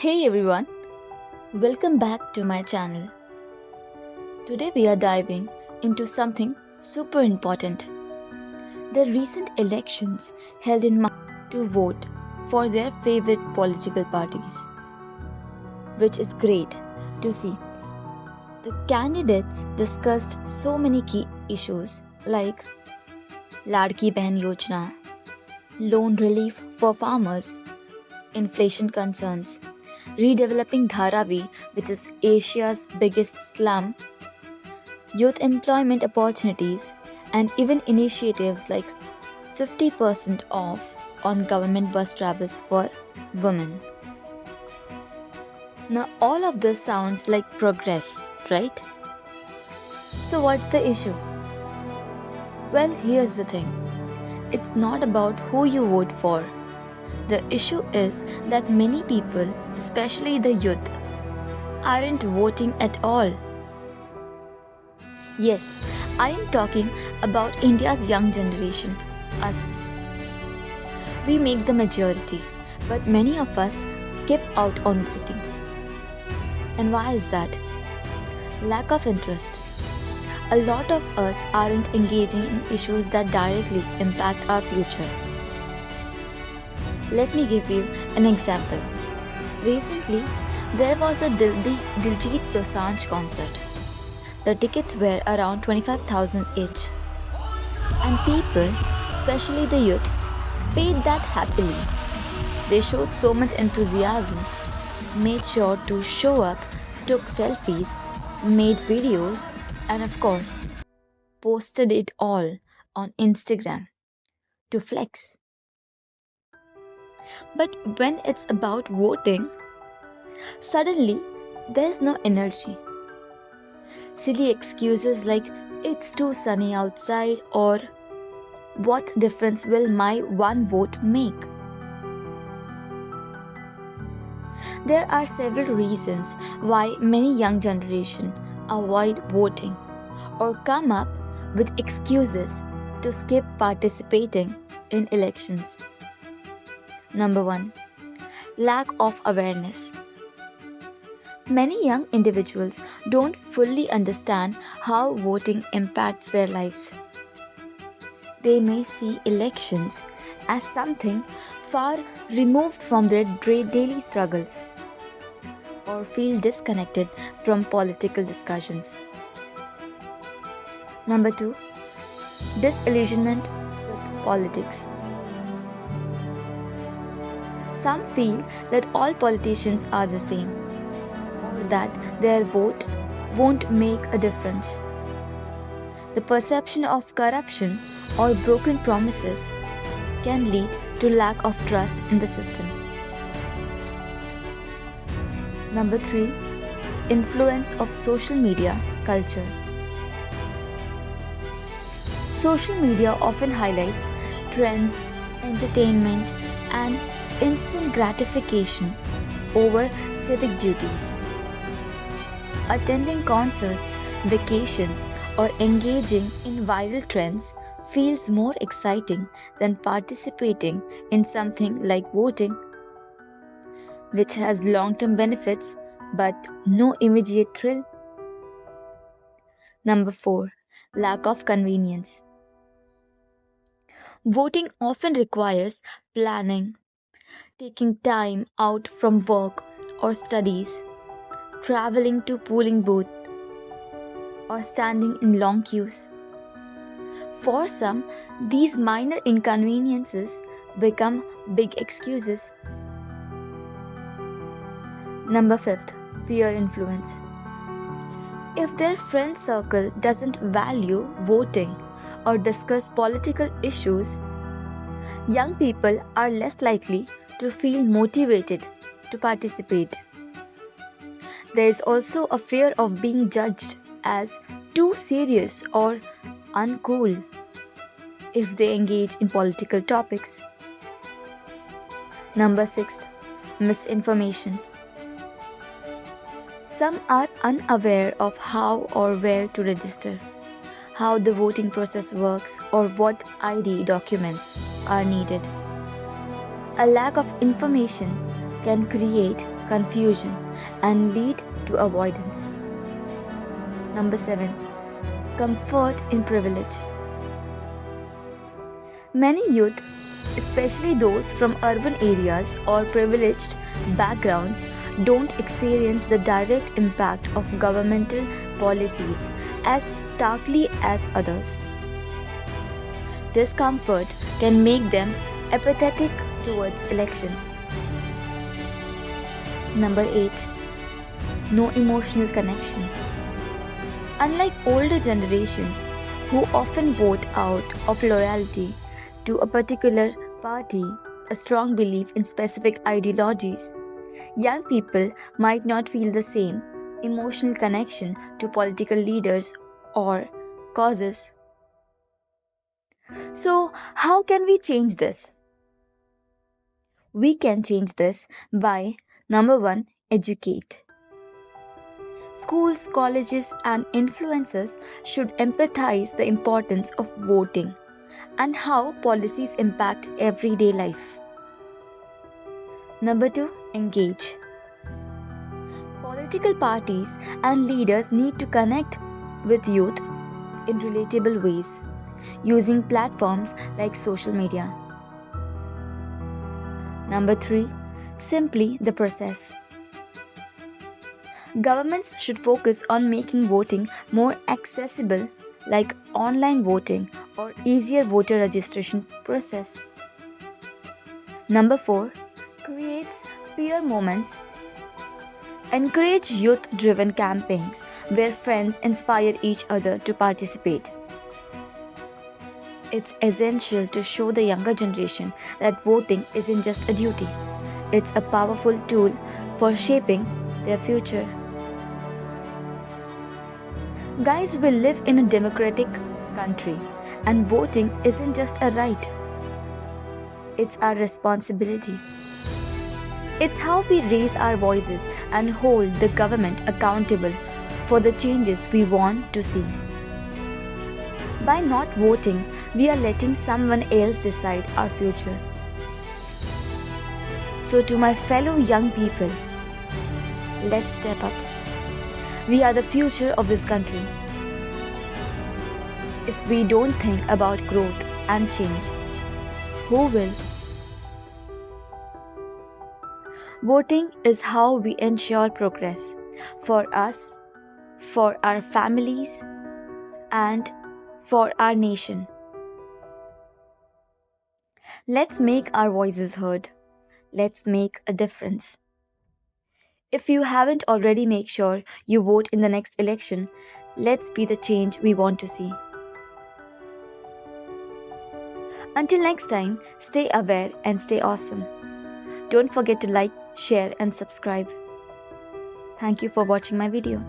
Hey everyone, welcome back to my channel. Today we are diving into something super important, the recent elections held in March to vote for their favorite political parties, which is great to see. The candidates discussed so many key issues like Ladki Behan Yojana, loan relief for farmers, inflation concerns, redeveloping Dharavi, which is Asia's biggest slum, youth employment opportunities, and even initiatives like 50% off on government bus travels for women. Now, all of this sounds like progress, right? So, what's the issue? Well, here's the thing, it's not about who you vote for. The issue is that many people, especially the youth, aren't voting at all. Yes, I am talking about India's young generation, us. We make the majority, but many of us skip out on voting. And why is that? Lack of interest. A lot of us aren't engaging in issues that directly impact our future. Let me give you an example. Recently, there was a Diljit Dosanjh concert. The tickets were around 25,000 each. And people, especially the youth, paid that happily. They showed so much enthusiasm, made sure to show up, took selfies, made videos, and of course, posted it all on Instagram to flex. But when it's about voting, suddenly there's no energy. Silly excuses like it's too sunny outside or what difference will my one vote make? There are several reasons why many young generation avoid voting or come up with excuses to skip participating in elections. Number 1. Lack of awareness. Many young individuals don't fully understand how voting impacts their lives. They may see elections as something far removed from their daily struggles or feel disconnected from political discussions. Number 2. Disillusionment with politics. Some feel that all politicians are the same, or that their vote won't make a difference. The perception of corruption or broken promises can lead to lack of trust in the system. Number 3. Influence of social media culture. Social media often highlights trends, entertainment, and instant gratification over civic duties. Attending concerts, vacations, or engaging in viral trends feels more exciting than participating in something like voting, which has long-term benefits but no immediate thrill. Number 4. Lack of convenience. Voting often requires planning, taking time out from work or studies, traveling to polling booth, or standing in long queues. For some, these minor inconveniences become big excuses. Number 5. Peer influence. If their friend circle doesn't value voting or discuss political issues, young people are less likely to feel motivated to participate. There is also a fear of being judged as too serious or uncool if they engage in political topics. Number 6. Misinformation. Some are unaware of how or where to register, how the voting process works, or what ID documents are needed. A lack of information can create confusion, and lead to avoidance. Number 7. Comfort in privilege. Many youth, especially those from urban areas or privileged backgrounds, don't experience the direct impact of governmental policies as starkly as others. This comfort can make them apathetic towards election. Number 8. No emotional connection. Unlike older generations who often vote out of loyalty to a particular party, a strong belief in specific ideologies, young people might not feel the same emotional connection to political leaders or causes. So, how can we change this? We can change this by number 1, educate. Schools, colleges, and influencers should empathize the importance of voting and how policies impact everyday life. Number 2, engage. Political parties and leaders need to connect with youth in relatable ways using platforms like social media. Number 3, simply the process. Governments should focus on making voting more accessible, like online voting or easier voter registration process. Number 4, creates peer moments. Encourage youth-driven campaigns where friends inspire each other to participate. It's essential to show the younger generation that voting isn't just a duty, it's a powerful tool for shaping their future. Guys, we live in a democratic country, and voting isn't just a right, it's our responsibility. It's how we raise our voices and hold the government accountable for the changes we want to see. By not voting, we are letting someone else decide our future. So, to my fellow young people, let's step up. We are the future of this country. If we don't think about growth and change, who will? Voting is how we ensure progress for us, for our families, and for our nation. Let's make our voices heard. Let's make a difference. If you haven't already, make sure you vote in the next election. Let's be the change we want to see. Until next time, stay aware and stay awesome. Don't forget to like, share, and subscribe. Thank you for watching my video.